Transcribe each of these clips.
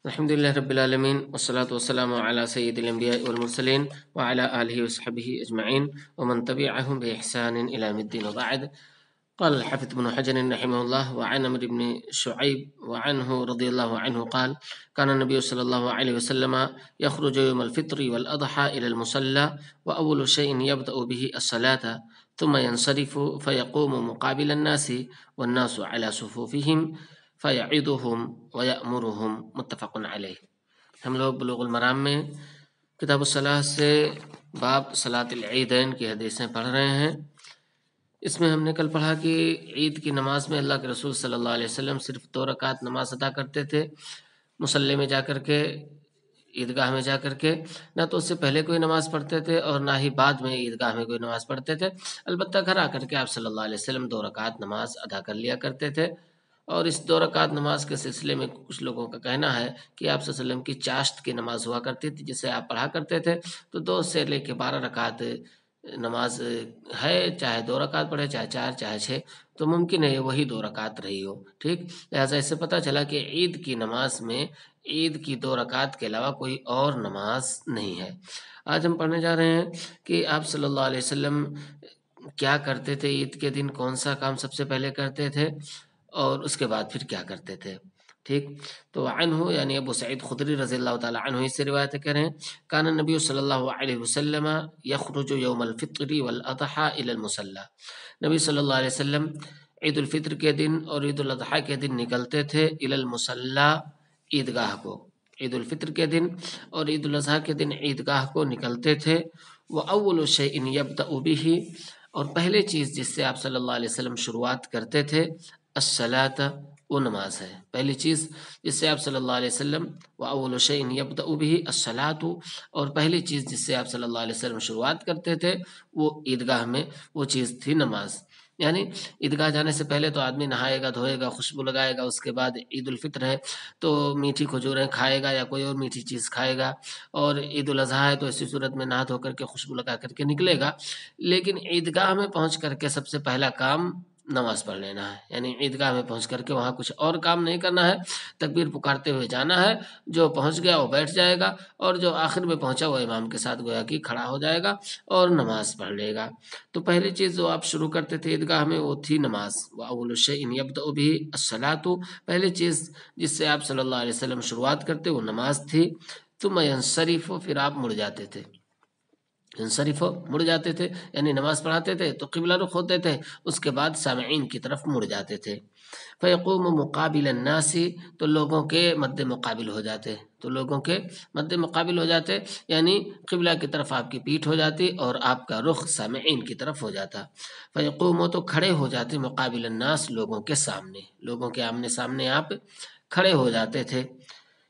الحمد لله رب العالمين والصلاة والسلام على سيد الأنبياء والمرسلين وعلى آله وصحبه أجمعين ومن تبعهم بإحسان إلى يوم الدين وبعد. قال الحافظ ابن حجر رحمه الله: وعن عمرو بن شعيب وعنه رضي الله عنه قال: كان النبي صلى الله عليه وسلم يخرج يوم الفطر والأضحى إلى المصلى وأول شيء يبدأ به الصلاة ثم ينصرف فيقوم مقابل الناس والناس على صفوفهم فيعظهم ويأمرهم. متفق علیہ. ہم لوگ بلوغ المرام میں کتاب الصلاۃ سے باب صلاۃ العیدین کی حدیثیں پڑھ رہے ہیں. اس میں ہم نے کل پڑھا کہ عید کی نماز میں اللہ کے رسول صلی اللہ علیہ وسلم صرف 2 رکعت نماز ادا کرتے تھے، مصلی میں جا کر کے، عیدگاہ میں جا کر کے. نہ تو اس سے پہلے کوئی نماز پڑھتے تھے اور نہ ہی بعد میں عیدگاہ میں کوئی نماز پڑھتے تھے. البتہ گھر آ کر کے آپ صلی اللہ علیہ وسلم 2 رکعت نماز ادا کر لیا کرتے تھے. اور اس 2 رکعت نماز کے سلسلے میں کچھ لوگوں کا کہنا ہے کہ آپ صلی اللہ علیہ وسلم کی چاشت کی نماز ہوا کرتی تھی جسے آپ پڑھا کرتے تھے. تو 2 سے لے کے 12 رکعت نماز ہے، چاہے 2 رکعت پڑھے، چاہے 4، چاہے 6، تو ممکن ہے وہی 2 رکعت رہی ہو. ٹھیک، لہٰذا اس سے پتہ چلا کہ عید کی نماز میں عید کی 2 رکعت کے علاوہ کوئی اور نماز نہیں ہے. آج ہم پڑھنے جا رہے ہیں کہ آپ صلی اللہ علیہ وسلم کیا کرتے تھے عید کے دن، کون سا کام سب سے پہلے کرتے تھے اور اس کے بعد پھر کیا کرتے تھے. ٹھیک، تو عنہ یعنی ابو سعید خدری رضی اللہ تعالی عنہ سے روایت کر رہے ہیں: کان النبی صلی اللہ علیہ وسلم یخرج یوم الفطر والاضحى الى المصلی. نبی صلی اللہ علیہ وسلم عید الفطر کے دن اور عید الاضحیٰ کے دن نکلتے تھے الى المصلی، عیدگاہ کو. عید الفطر کے دن اور عید الاضحیٰ کے دن عیدگاہ کو نکلتے تھے. واول شیء یبدأ به، اور پہلے چیز جس سے آپ صلی اللہ علیہ وسلم شروعات کرتے تھے، الصلاۃ، وہ نماز ہے. پہلی چیز جس سے آپ صلی اللہ علیہ وسلم وَأَوَّلُ شَيْءٍ يَبْدَأُ بِهِ الصَّلَاةُ، اور پہلی چیز جس سے آپ صلی اللہ علیہ وسلم شروعات کرتے تھے وہ عیدگاہ میں وہ چیز تھی نماز. یعنی عیدگاہ جانے سے پہلے تو آدمی نہائے گا، دھوئے گا، خوشبو لگائے گا. اس کے بعد عید الفطر ہے تو میٹھی کھجوریں کھائے گا یا کوئی اور میٹھی چیز کھائے گا. اور عید الاضحیٰ ہے تو اسی صورت میں نہا دھو کر کے خوشبو لگا کر کے نکلے گا. لیکن عیدگاہ میں پہنچ کر کے سب سے پہلا کام نماز پڑھ لینا ہے. یعنی عیدگاہ میں پہنچ کر کے وہاں کچھ اور کام نہیں کرنا ہے، تکبیر پکارتے ہوئے جانا ہے. جو پہنچ گیا وہ بیٹھ جائے گا اور جو آخر میں پہنچا وہ امام کے ساتھ گویا کہ کھڑا ہو جائے گا اور نماز پڑھ لے گا. تو پہلی چیز جو آپ شروع کرتے تھے عیدگاہ میں وہ تھی نماز. وَأَوَّلُ شَيْءٍ يَبْدَأُ بِهِ الصَّلَاةُ، پہلی چیز جس سے آپ صلی اللہ علیہ وسلم شروعات کرتے وہ نماز تھی. ثُمَّ يَنصَرِفُ، پھر آپ مڑ جاتے تھے. انصرف، مڑ جاتے تھے یعنی نماز پڑھاتے تھے تو قبلہ رخ ہوتے تھے، اس کے بعد سامعین کی طرف مڑ جاتے تھے. فیقوم مقابل الناس، تو لوگوں کے مد مقابل ہو جاتے، تو لوگوں کے مد مقابل ہو جاتے یعنی قبلہ کی طرف آپ کی پیٹھ ہو جاتی اور آپ کا رخ سامعین کی طرف ہو جاتا. فیقوم، تو کھڑے ہو جاتے مقابل الناس، لوگوں کے سامنے، لوگوں کے آمنے سامنے آپ کھڑے ہو جاتے تھے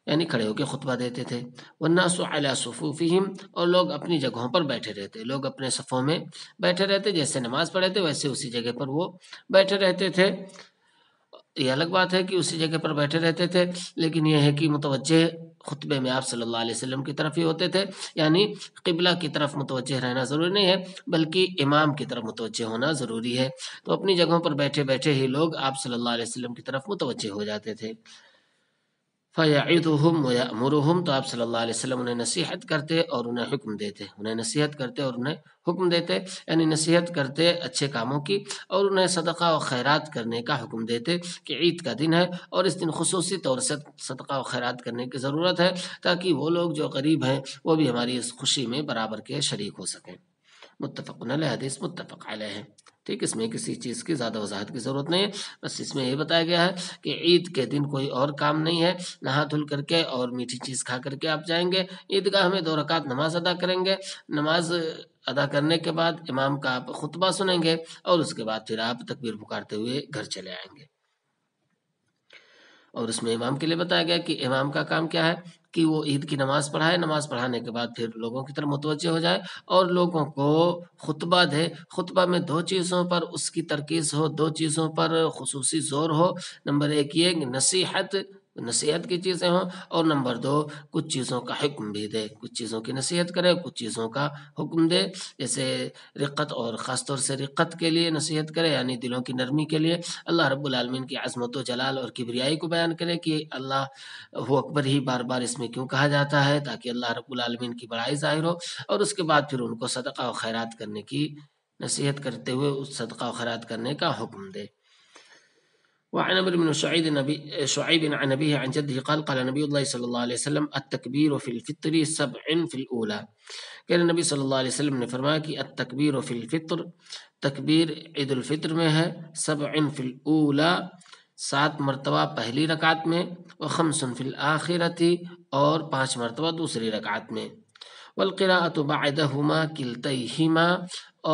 یعنی کھڑے ہو کے خطبہ دیتے تھے. والناس علی صفوفہم، اور لوگ اپنی جگہوں پر بیٹھے رہتے، لوگ اپنے صفوں میں بیٹھے رہتے، جیسے نماز پڑھے تھے ویسے اسی جگہ پر وہ بیٹھے رہتے تھے. یہ الگ بات ہے کہ اسی جگہ پر بیٹھے رہتے تھے، لیکن یہ ہے کہ متوجہ خطبے میں آپ صلی اللہ علیہ وسلم کی طرف ہی ہوتے تھے. یعنی قبلہ کی طرف متوجہ رہنا ضروری نہیں ہے بلکہ امام کی طرف متوجہ ہونا ضروری ہے. تو اپنی جگہوں پر بیٹھے بیٹھے ہی لوگ آپ صلی اللہ علیہ وسلم کی طرف متوجہ ہو جاتے تھے. فَيَعِظُهُمْ وَيَأْمُرُهُمْ، تو آپ صلی اللہ علیہ وسلم انہیں نصیحت کرتے اور انہیں حکم دیتے، انہیں نصیحت کرتے اور انہیں حکم دیتے. یعنی نصیحت کرتے اچھے کاموں کی اور انہیں صدقہ و خیرات کرنے کا حکم دیتے کہ عید کا دن ہے اور اس دن خصوصی طور سے صدقہ و خیرات کرنے کی ضرورت ہے تاکہ وہ لوگ جو غریب ہیں وہ بھی ہماری اس خوشی میں برابر کے شریک ہو سکیں. متفق علیہ، حدیث متفق علیہ ہے. ٹھیک، اس میں کسی چیز کی زیادہ وضاحت کی ضرورت نہیں ہے، بس اس میں یہ بتایا گیا ہے کہ عید کے دن کوئی اور کام نہیں ہے. نہا دھل کر کے اور میٹھی چیز کھا کر کے آپ جائیں گے عیدگاہ میں، 2 رکعت نماز ادا کریں گے. نماز ادا کرنے کے بعد امام کا آپ خطبہ سنیں گے اور اس کے بعد پھر آپ تکبیر پکارتے ہوئے گھر چلے آئیں گے. اور اس میں امام کے لیے بتایا گیا کہ امام کا کام کیا ہے کہ وہ عید کی نماز پڑھائے، نماز پڑھانے کے بعد پھر لوگوں کی طرف متوجہ ہو جائے اور لوگوں کو خطبہ دے. خطبہ میں 2 چیزوں پر اس کی ترکیز ہو، 2 چیزوں پر خصوصی زور ہو. نمبر 1 یہ نصیحت نصیحت کی چیزیں ہوں، اور نمبر 2 کچھ چیزوں کا حکم بھی دے، کچھ چیزوں کی نصیحت کرے، کچھ چیزوں کا حکم دے، جیسے رقت، اور خاص طور سے رقت کے لیے نصیحت کرے، یعنی دلوں کی نرمی کے لیے اللہ رب العالمین کی عظمت و جلال اور کبریائی کو بیان کرے کہ اللہ اکبر ہی بار بار اس میں کیوں کہا جاتا ہے، تاکہ اللہ رب العالمین کی بڑائی ظاہر ہو، اور اس کے بعد پھر ان کو صدقہ و خیرات کرنے کی نصیحت کرتے ہوئے اس صدقہ و خیرات کرنے کا حکم دے۔ وعن عمرو بن شعيب عن أبيه عن جده قال قال نبي الله صلى الله عليه وسلم التكبير في الفطر 7 في الأولى، کہ نبی صلی اللہ علیہ وسلم نے فرمایا کہ التکبیر فی الفطر، تکبیر عید الفطر میں ہے، 7 فی الأولى 7 مرتبہ پہلی رکعت میں، و5 فی الآخرۃ اور 5 مرتبہ دوسری رکعت میں، والقراءۃ بعدہما کلتیہما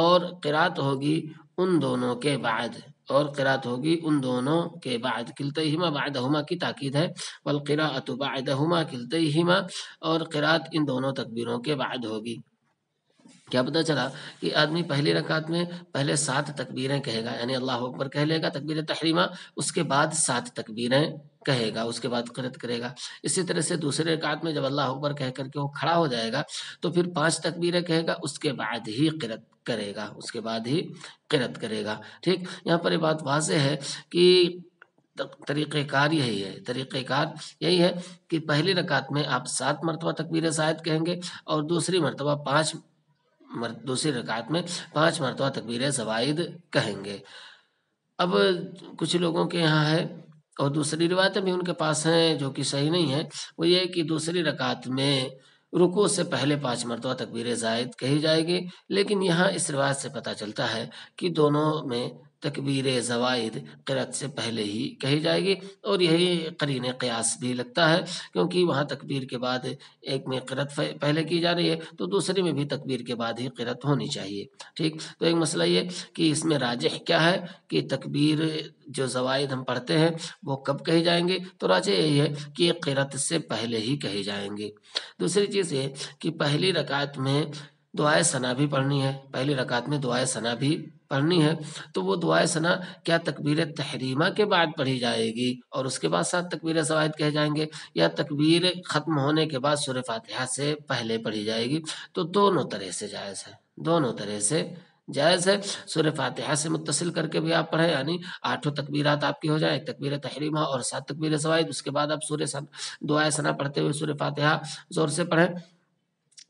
اور قرات ہوگی ان دونوں کے بعد، اور قرات ہوگی ان دونوں کے بعد، کلتیہما بعدہما کی تاکید ہے، والقراءۃ بعدہما کلتیہما اور قرات ان دونوں تکبیروں کے بعد ہوگی۔ کیا پتہ چلا کہ آدمی پہلی رکعت میں پہلے 7 تکبیریں کہے گا، یعنی اللہ اکبر کہہ لے گا تکبیر تحریمہ، اس کے بعد 7 تکبیریں کہے گا، اس کے بعد قرات کرے گا۔ اسی طرح سے دوسرے رکعت میں جب اللہ اکبر کہہ کر کے وہ کھڑا ہو جائے گا تو پھر 5 تکبیریں کہے گا، اس کے بعد ہی قرات کرے گا، اس کے بعد ہی قرات کرے گا۔ ٹھیک، یہاں پر یہ بات واضح ہے کہ طریقہ کار یہی ہے، طریقہ کار یہی ہے کہ پہلی رکعت میں آپ 7 مرتبہ تکبیر زائد کہیں گے، اور دوسری رکعت میں 5 مرتبہ تکبیر زوائد کہیں گے۔ اب کچھ لوگوں کے یہاں ہے، اور دوسری روایتیں بھی ان کے پاس ہیں جو کہ صحیح نہیں ہے، وہ یہ کہ دوسری رکعت میں رکوع سے پہلے 5 مرتبہ تکبیر زائد کہی جائے گی، لیکن یہاں اس روایت سے پتہ چلتا ہے کہ دونوں میں تکبیر زوائد قرات سے پہلے ہی کہی جائے گی، اور یہی قرین قیاس بھی لگتا ہے، کیونکہ وہاں تکبیر کے بعد ایک میں قرات پہلے کی جا رہی ہے تو دوسری میں بھی تکبیر کے بعد ہی قرات ہونی چاہیے۔ ٹھیک، تو ایک مسئلہ یہ کہ اس میں راجح کیا ہے کہ تکبیر جو زوائد ہم پڑھتے ہیں وہ کب کہی جائیں گے، تو راجح یہی ہے کہ قرات سے پہلے ہی کہی جائیں گے۔ دوسری چیز یہ کہ پہلی رکعت میں دعائے ثنا بھی پڑھنی ہے، پہلی رکعت میں دعائے ثنا بھی پڑھنی ہے، تو وہ دعائے ثنا کیا تکبیر تحریمہ کے بعد پڑھی جائے گی اور اس کے بعد 7 تکبیر زوائد کہے جائیں گے، یا تکبیر ختم ہونے کے بعد سورہ فاتحہ سے پہلے پڑھی جائے گی؟ تو دونوں طرح سے جائز ہے، دونوں طرح سے جائز ہے۔ سورہ فاتحہ سے متصل کر کے بھی آپ پڑھیں، یعنی 8 تکبیرات آپ کی ہو جائیں، ایک تکبیر تحریمہ اور 7 تکبیر زوائد، اس کے بعد آپ دعائے ثنا پڑھتے ہوئے سورہ فاتحہ زور سے پڑھیں،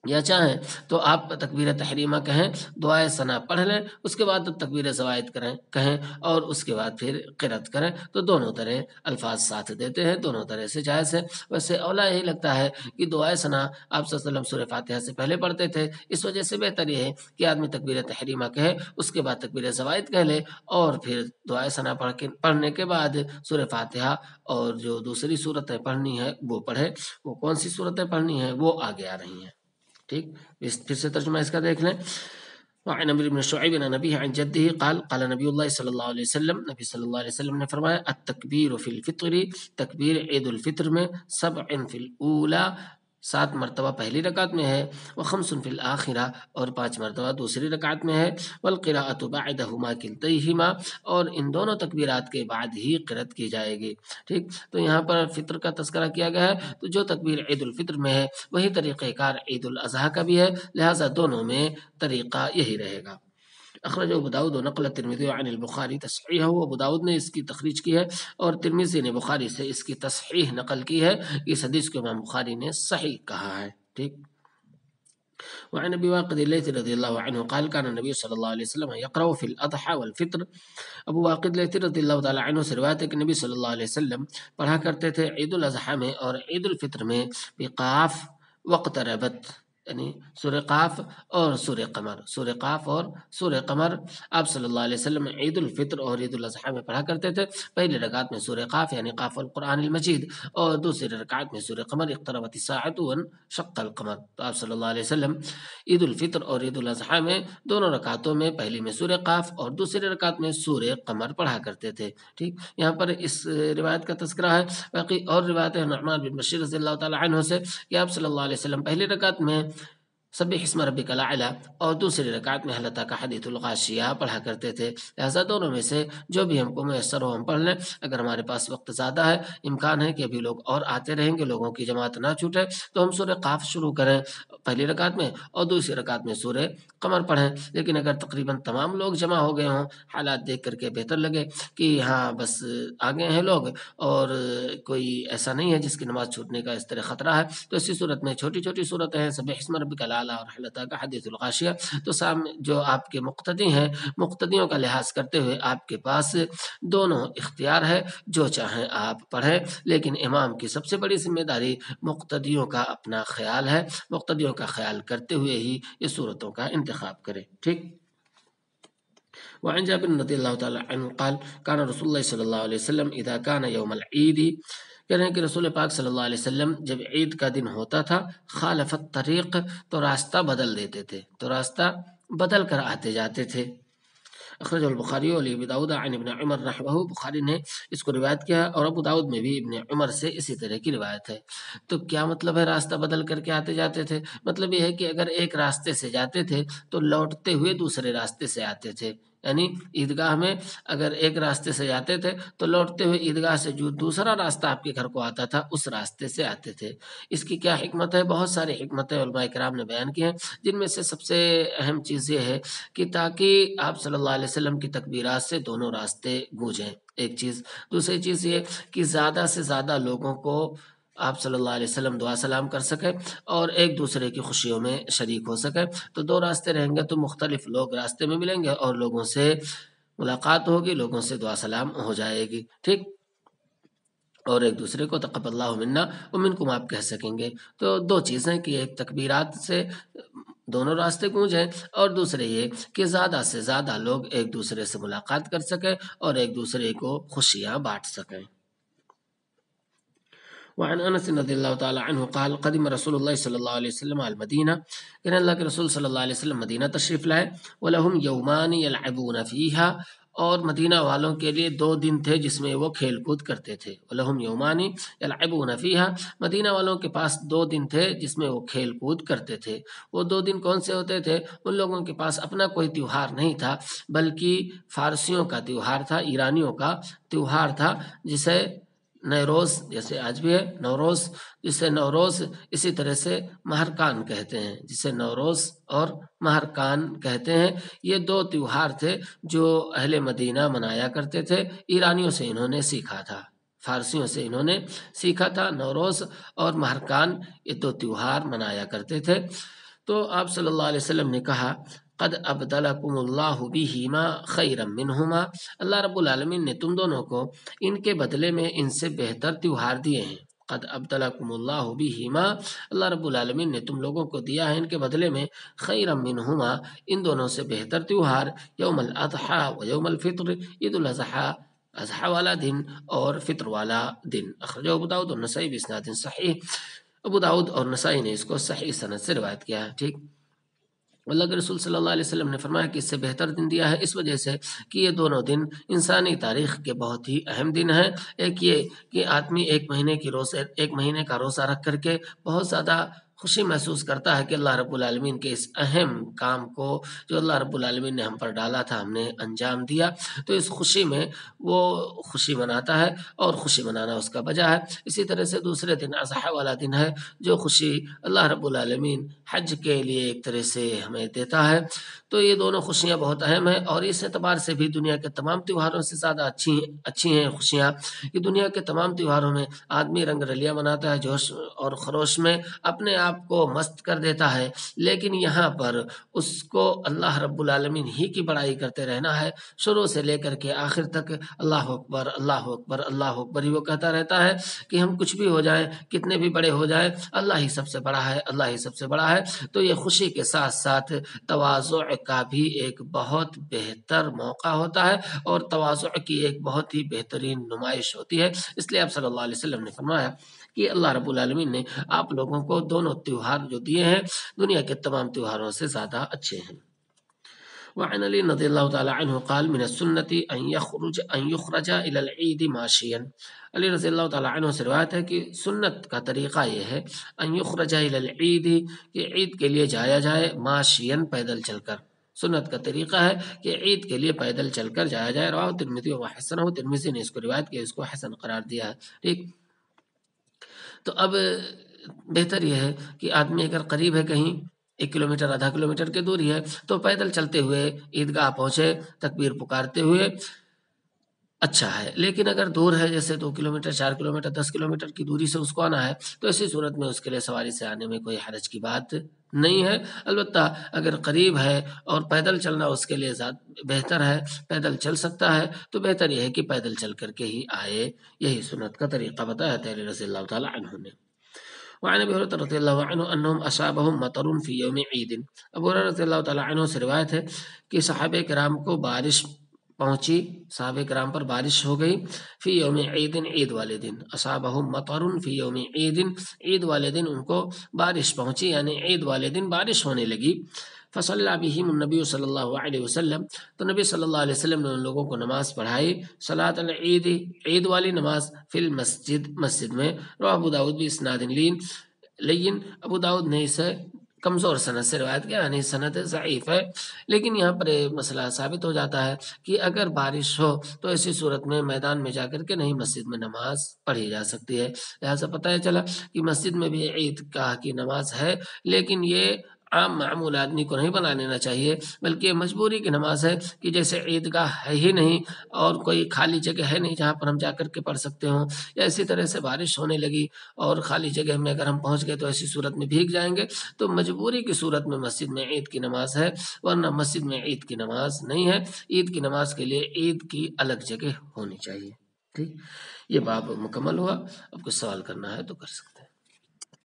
یا چاہیں تو آپ تکبیر تحریمہ کہیں، دعائے ثنا پڑھ لیں، اس کے بعد تکبیر زوائد کہیں اور اس کے بعد پھر قرات کریں، تو دونوں طرح الفاظ ساتھ دیتے ہیں، دونوں طرح سے جائز ہے۔ ویسے اولا یہی لگتا ہے کہ دعائے ثنا آپ صلی اللہ علیہ وسلم سورہ فاتحہ سے پہلے پڑھتے تھے، اس وجہ سے بہتر یہ ہے کہ آدمی تکبیر تحریمہ کہے، اس کے بعد تکبیر زوائد کہہ لے، اور پھر دعائے ثنا پڑھنے کے بعد سورہ فاتحہ اور جو دوسری صورتیں پڑھنی ہے وہ پڑھے۔ وہ کون سی صورتیں پڑھنی ہیں وہ آگے آ رہی ہیں۔ ٹھیک، پھر سے ترجمہ اس کا دیکھ لیں۔ وعن عمرو بن شعيب عن أبيه عن جده قال قال نبی اللہ صلی اللہ علیہ وسلم، نبی صلی اللہ علیہ وسلم نے فرمایا التکبیر فی الفطر، تکبیر عید الفطر میں 7 فی الأولى 7 مرتبہ پہلی رکعت میں ہے، و5 فی الآخرہ اور 5 مرتبہ دوسری رکعت میں ہے، والقراءۃ بعدہما کلتیہما اور ان دونوں تکبیرات کے بعد ہی قرات کی جائے گی۔ ٹھیک، تو یہاں پر فطر کا تذکرہ کیا گیا ہے، تو جو تکبیر عید الفطر میں ہے وہی طریقہ کار عید الاضحیٰ کا بھی ہے، لہٰذا دونوں میں طریقہ یہی رہے گا۔ اخرجہ ابو داؤد ونقل الترمذی عن البخاری تصحیحہ، ابو داؤد نے اس کی تخریج کی ہے اور ترمذی نے بخاری سے اس کی تصحیح نقل کی ہے، اس حدیث کو امام بخاری نے صحیح کہا ہے۔ ٹھیک، وعن ابی واقد اللیثی رضی اللہ عنہ قال كان النبی صلی اللہ علیہ وسلم یقرأ فی الاضحى والفطر، ابو واقد اللیثی رضی اللہ تعالی عنہ سے روایت ہے کہ نبی صلی اللہ علیہ وسلم پڑھا کرتے تھے عید الاضحیٰ میں اور عید الفطر میں بقاف واقتربت، یعنی سورہ قاف اور سورہ قمر، سورہ قاف اور سورہ قمر آپ صلی اللہ علیہ وسلم عید الفطر اور عید الاضحیٰ میں پڑھا کرتے تھے۔ پہلی رکعت میں سورہ قاف یعنی قاف القرآن المجید، اور دوسری رکعت میں سورہ قمر اقتربت الساعۃ وانشق القمر۔ تو آپ صلی اللہ علیہ وسلم عید الفطر اور عید الاضحیٰ میں دونوں رکعتوں میں پہلی میں سورہ قاف اور دوسری رکعت میں سورہ قمر پڑھا کرتے تھے۔ ٹھیک، یہاں پر اس روایت کا تذکرہ ہے، باقی اور روایت ہے نعمان بن بشیر رضی اللہ تعالی عنہ سے کہ آپ صلی اللہ علیہ وسلم پہلی رکعت میں سبح اسم ربک الاعلی اور دوسری رکعت میں حل اتاک حدیث الغاشیہ پڑھا کرتے تھے۔ لہٰذا دونوں میں سے جو بھی ہم کو میسر ہو ہم پڑھ لیں۔ اگر ہمارے پاس وقت زیادہ ہے، امکان ہے کہ ابھی لوگ اور آتے رہیں گے، لوگوں کی جماعت نہ چھوٹے، تو ہم سورہ قاف شروع کریں پہلی رکعت میں اور دوسری رکعت میں سورہ قمر پڑھیں۔ لیکن اگر تقریباً تمام لوگ جمع ہو گئے ہوں، حالات دیکھ کر کے بہتر لگے کہ ہاں بس آگے ہیں لوگ اور کوئی ایسا نہیں ہے جس کی نماز چھوٹنے کا اس طرح خطرہ ہے، تو اسی صورت میں چھوٹی چھوٹی صورتیں ہیں، سبح اسم ربک الاعلی اور حل اتاک حدیث الغاشیہ، تو جو آپ کے مقتدی ہیں، مقتدیوں کا لحاظ کرتے ہوئے آپ کے پاس دونوں اختیار ہے، جو چاہیں آپ پڑھیں، لیکن امام کی سب سے بڑی ذمہ داری مقتدیوں کا اپنا خیال ہے، مقتدیوں کا خیال کرتے ہوئے ہی یہ صورتوں کا انتخاب کرے۔ ٹھیک۔ وعن جابر رضی اللہ تعالی عنہ قال کان رسول اللہ صلی اللہ علیہ وسلم اذا کان یوم العید، کہہ رہے ہیں کہ رسول پاک صلی اللہ علیہ وسلم جب عید کا دن ہوتا تھا، خالف الطریق، تو راستہ بدل دیتے تھے، تو راستہ بدل کر آتے جاتے تھے۔ اخرج البخاری اور ابی داؤد عن ابن عمر رحمہ، بخاری نے اس کو روایت کیا اور ابو داؤد میں بھی ابن عمر سے اسی طرح کی روایت ہے۔ تو کیا مطلب ہے راستہ بدل کر کے آتے جاتے تھے؟ مطلب یہ ہے کہ اگر ایک راستے سے جاتے تھے تو لوٹتے ہوئے دوسرے راستے سے آتے تھے، یعنی عیدگاہ میں اگر ایک راستے سے جاتے تھے تو لوٹتے ہوئے عیدگاہ سے جو دوسرا راستہ آپ کے گھر کو آتا تھا اس راستے سے آتے تھے۔ اس کی کیا حکمت ہے؟ بہت ساری حکمتیں علماء کرام نے بیان کی ہیں، جن میں سے سب سے اہم چیز یہ ہے کہ تاکہ آپ صلی اللہ علیہ وسلم کی تکبیرات سے دونوں راستے گونجیں، ایک چیز۔ دوسری چیز یہ کہ زیادہ سے زیادہ لوگوں کو آپ صلی اللہ علیہ وسلم دعا سلام کر سکے اور ایک دوسرے کی خوشیوں میں شریک ہو سکے۔ تو دو راستے رہیں گے تو مختلف لوگ راستے میں ملیں گے اور لوگوں سے ملاقات ہوگی، لوگوں سے دعا سلام ہو جائے گی، ٹھیک، اور ایک دوسرے کو تقبل اللہ منا ومنکم آپ کہہ سکیں گے۔ تو دو چیزیں کہ ایک تکبیرات سے دونوں راستے گونجیں اور دوسرے یہ کہ زیادہ سے زیادہ لوگ ایک دوسرے سے ملاقات کر سکیں اور ایک دوسرے کو خوشیاں بانٹ سکیں۔ وعن انس رضی اللہ تعالی عنہ قال قدم رسول اللہ صلی اللہ علیہ وسلم المدینہ، کہ اللہ کے رسول صلی اللہ علیہ وسلم مدینہ تشریف لائے، وَلَهُمْ يَوْمَانِ يَلْعَبُونَ فِيهَا، اور مدینہ والوں کے لیے 2 دن تھے جس میں وہ کھیل کود کرتے تھے۔ وَلَهُمْ يَوْمَانِ يَلْعَبُونَ فِيهَا، مدینہ والوں کے پاس 2 دن تھے جس میں وہ کھیل کود کرتے تھے۔ وہ 2 دن کون سے ہوتے تھے؟ ان لوگوں کے پاس اپنا کوئی تیوہار نہیں تھا، بلکہ فارسیوں کا تیوہار تھا، ایرانیوں کا تیوہار تھا، جسے نوروز، جیسے آج بھی ہے نوروز، جسے نوروز اسی طرح سے مہرکان کہتے ہیں، جسے نوروز اور مہرکان کہتے ہیں۔ یہ 2 تیوہار تھے جو اہل مدینہ منایا کرتے تھے، ایرانیوں سے انہوں نے سیکھا تھا، فارسیوں سے انہوں نے سیکھا تھا۔ نوروز اور مہرکان یہ 2 تیوہار منایا کرتے تھے۔ تو آپ صلی اللہ علیہ وسلم نے کہا قد ابدلکم اللہ بہما خیرا منہما، اللہ رب العالمین نے تم دونوں کو ان کے بدلے میں ان سے بہتر تیوہار دیے ہیں۔ قد ابدلکم اللہ بہما، اللہ رب العالمین نے تم لوگوں کو دیا ہے ان کے بدلے میں خیرا منہما، ان دونوں سے بہتر تیوہار، یوم الاضحیٰ و یوم الفطر، عید الاضحیٰ اضحیٰ والا دن اور فطر والا دن۔ اخرجہ ابو داؤد اور نسائی باسناد صحیح، ابو داؤد اور نسائی نے اس کو صحیح سند سے روایت کیا ہے، ٹھیک۔ اللہ کے رسول صلی اللہ علیہ وسلم نے فرمایا کہ اس سے بہتر دن دیا ہے اس وجہ سے کہ یہ دونوں دن انسانی تاریخ کے بہت ہی اہم دن ہیں۔ ایک یہ کہ آدمی ایک مہینے کا روزہ رکھ کر کے بہت زیادہ خوشی محسوس کرتا ہے کہ اللہ رب العالمین کے اس اہم کام کو جو اللہ رب العالمین نے ہم پر ڈالا تھا ہم نے انجام دیا، تو اس خوشی میں وہ خوشی مناتا ہے اور خوشی منانا اس کا وجہ ہے۔ اسی طرح سے دوسرے دن اضحیٰ والا دن ہے جو خوشی اللہ رب العالمین حج کے لیے ایک طرح سے ہمیں دیتا ہے۔ تو یہ دونوں خوشیاں بہت اہم ہیں اور اس اعتبار سے بھی دنیا کے تمام تیوہاروں سے زیادہ اچھی ہیں خوشیاں کہ دنیا کے تمام تیوہاروں میں آدمی رنگ رلیاں مناتا ہے، جوش اور خروش میں اپنے آپ کو مست کر دیتا ہے، لیکن یہاں پر اس کو اللہ رب العالمین ہی کی بڑائی کرتے رہنا ہے، شروع سے لے کر کے آخر تک اللہ اکبر اللہ اکبر اللہ اکبر ہی وہ کہتا رہتا ہے کہ ہم کچھ بھی ہو جائیں، کتنے بھی بڑے ہو جائیں، اللہ ہی سب سے بڑا ہے، اللہ ہی سب سے بڑا ہے۔ تو یہ خوشی کے ساتھ ساتھ تواضع کا بھی ایک بہت بہتر موقع ہوتا ہے اور تواضع کی ایک بہت ہی بہترین نمائش ہوتی ہے۔ اس لیے آپ صلی اللہ علیہ وسلم نے فرمایا کہ اللہ رب العالمین نے آپ لوگوں کو دونوں تیوہار جو دیے ہیں دنیا کے تمام تیوہاروں سے زیادہ اچھے ہیں۔ وعن علی رضی اللہ تعالی عنہ قال من السنة ان یخرج الى العید ماشیا، علی رضی اللہ تعالی عنہ سے روایت ہے کہ سنت کا طریقہ یہ ہے ان یخرج الى العید، کہ عید کے لیے جایا جائے، ماشیا پیدل چل کر، سنت کا طریقہ ہے کہ عید کے لیے پیدل چل کر جایا جائے۔ رواہ ترمذی و حسنہ، ترمذی نے اس کو روایت کیا، اس کو حسن قرار دیا ہے، ٹھیک۔ تو اب بہتر یہ ہے کہ آدمی اگر قریب ہے، کہیں 1 کلومیٹر آدھا کلومیٹر کی دوری ہے، تو پیدل چلتے ہوئے عیدگاہ پہنچے تکبیر پکارتے ہوئے، اچھا ہے۔ لیکن اگر دور ہے، جیسے 2 کلومیٹر 4 کلومیٹر 10 کلومیٹر کی دوری سے اس کو آنا ہے، تو ایسی صورت میں اس کے لیے سواری سے آنے میں کوئی حرج کی بات نہیں ہے۔ البتہ اگر قریب ہے اور پیدل چلنا اس کے لیے بہتر ہے، پیدل چل سکتا ہے، تو بہتر یہ ہے کہ پیدل چل کر کے ہی آئے، یہی سنت کا طریقہ بتایا تھا علی رضی اللہ تعالی عنہ نے۔ وعن ابی ہریرہ رضی اللہ عنہ انہم اصابہم مطر فی یوم عید، ابو ہریرہ رضی اللہ تعالی عنہ سے روایت ہے کہ صحابہ کرام کو بارش پہنچی، صحابہ کرام پر بارش ہو گئی، فی یوم عید، عید والے دن، اصابہم مطر فی یوم عید، عید والے دن ان کو بارش پہنچی، یعنی عید والے دن بارش ہونے لگی۔ فصلی بہم النبی صلی اللہ علیہ وسلم، تو نبی صلی اللہ علیہ وسلم نے ان لوگوں کو نماز پڑھائی، صلاۃ العید، عید والی نماز، فی المسجد، مسجد میں۔ رواه ابو داؤد باسناد لین، ابو داؤد نے اسے کمزور سند سے روایت کیا، یعنی سند ضعیف ہے، لیکن یہاں پر مسئلہ ثابت ہو جاتا ہے کہ اگر بارش ہو تو ایسی صورت میں میدان میں جا کر کے نہیں، مسجد میں نماز پڑھی جا سکتی ہے۔ لہٰذا پتہ چلا کہ مسجد میں بھی عید گاہ کی نماز ہے، لیکن یہ عام معمول آدمی کو نہیں بنا لینا چاہیے، بلکہ مجبوری کی نماز ہے کہ جیسے عیدگاہ ہے ہی نہیں اور کوئی خالی جگہ ہے نہیں جہاں پر ہم جا کر کے پڑھ سکتے ہوں، یا اسی طرح سے بارش ہونے لگی اور خالی جگہ میں اگر ہم پہنچ گئے تو ایسی صورت میں بھیگ جائیں گے، تو مجبوری کی صورت میں مسجد میں عید کی نماز ہے، ورنہ مسجد میں عید کی نماز نہیں ہے۔ عید کی نماز کے لیے عید کی الگ جگہ ہونی چاہیے، ٹھیک۔ یہ باب مکمل ہوا، اب کچھ سوال کرنا ہے تو کر سکتے ہیں۔